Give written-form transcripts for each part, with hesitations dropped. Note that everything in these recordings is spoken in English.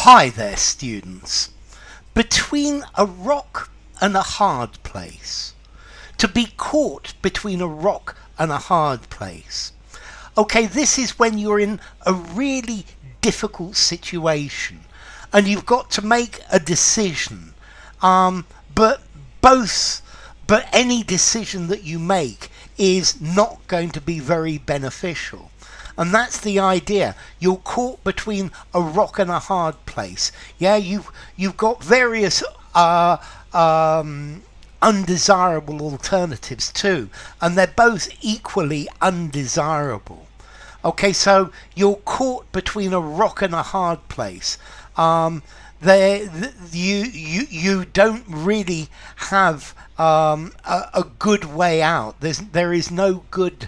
Hi there, students. Between a rock and a hard place. To be caught between a rock and a hard place. Okay, this is when you're in a really difficult situation and you've got to make a decision. But any decision that you make is not going to be very beneficial. And that's the idea. You're caught between a rock and a hard place. Yeah, you've got various undesirable alternatives too, and they're both equally undesirable. Okay, so you're caught between a rock and a hard place. You don't really have a good way out. There is no good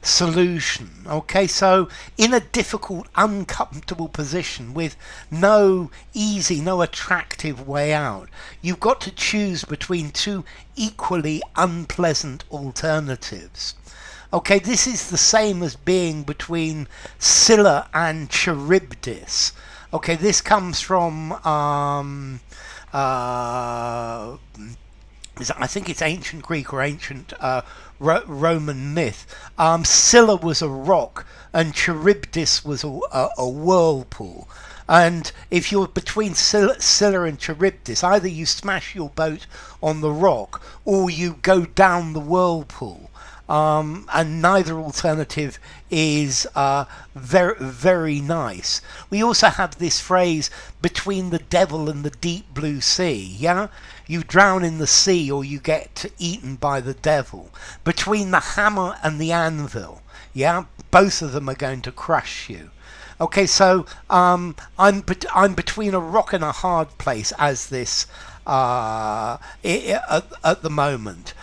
solution. Okay, so in a difficult, uncomfortable position with no attractive way out, you've got to choose between two equally unpleasant alternatives. Okay, this is the same as being between Scylla and Charybdis. Okay, this comes from I think it's ancient Greek or ancient Roman myth. Scylla was a rock and Charybdis was a whirlpool. And if you're between Scylla and Charybdis, either you smash your boat on the rock or you go down the whirlpool. And neither alternative is very, very nice. We also have this phrase, between the devil and the deep blue sea. Yeah, you drown in the sea or you get eaten by the devil. Between the hammer and the anvil. Yeah, both of them are going to crush you. Okay, so I'm between a rock and a hard place as this at the moment.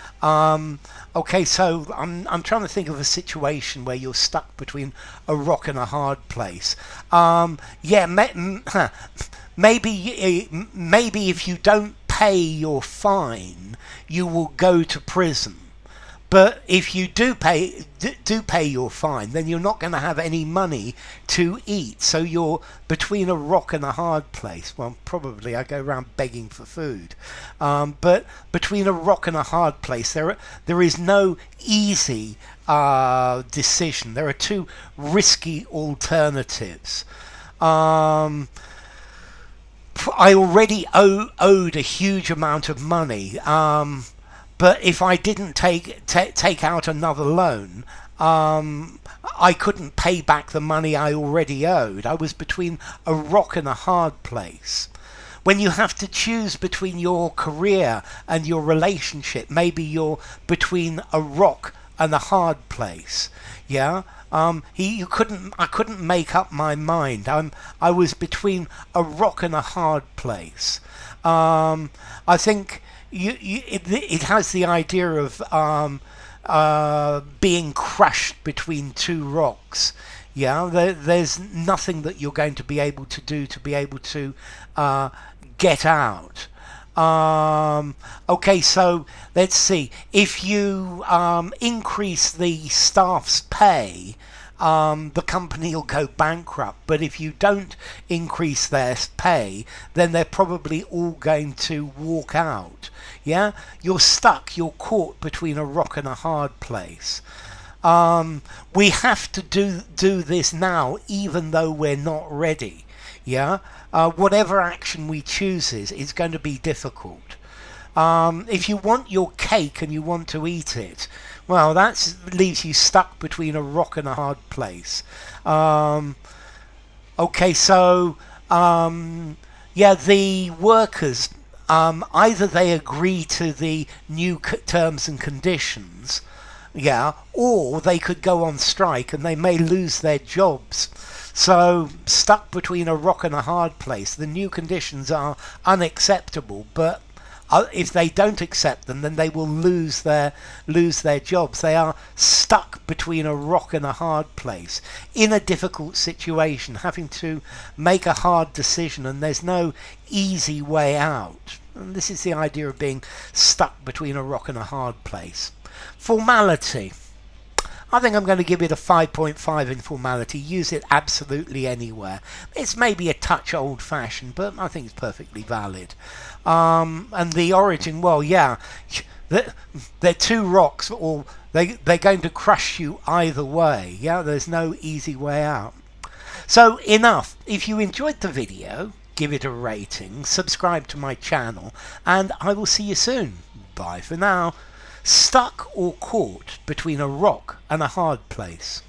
Okay, so I'm trying to think of a situation where you're stuck between a rock and a hard place. Maybe if you don't pay your fine, you will go to prison. But if you do pay your fine, then you're not going to have any money to eat. So you're between a rock and a hard place. Well, probably I go around begging for food. But between a rock and a hard place, there is no easy decision. There are two risky alternatives. I already owed a huge amount of money. But if I didn't take out another loan, I couldn't pay back the money I already owed. I was between a rock and a hard place. When you have to choose between your career and your relationship, maybe you're between a rock and a hard place. Yeah, I couldn't make up my mind. I was between a rock and a hard place. I think. It has the idea of being crushed between two rocks. Yeah, there's nothing that you're going to be able to do to be able to get out. Okay, so let's see. If you increase the staff's pay, the company will go bankrupt. But if you don't increase their pay, then they're probably all going to walk out. Yeah, you're stuck, you're caught between a rock and a hard place. We have to do this now, even though we're not ready. Yeah, whatever action we choose is going to be difficult. If you want your cake and you want to eat it, well, that leaves you stuck between a rock and a hard place. Okay, so the workers, either they agree to the new terms and conditions, yeah, or they could go on strike and they may lose their jobs. So, stuck between a rock and a hard place, the new conditions are unacceptable, but if they don't accept them, then they will lose their jobs. They are stuck between a rock and a hard place, in a difficult situation, having to make a hard decision, and there's no easy way out. And this is the idea of being stuck between a rock and a hard place. Formality. I think I'm going to give it a 5.5 in formality. Use it absolutely anywhere. It's maybe a touch old-fashioned, but I think it's perfectly valid. And the origin, well, yeah, they're two rocks, or they're going to crush you either way. Yeah, there's no easy way out. So enough. If you enjoyed the video, give it a rating, subscribe to my channel, and I will see you soon. Bye for now. Stuck or caught between a rock and a hard place.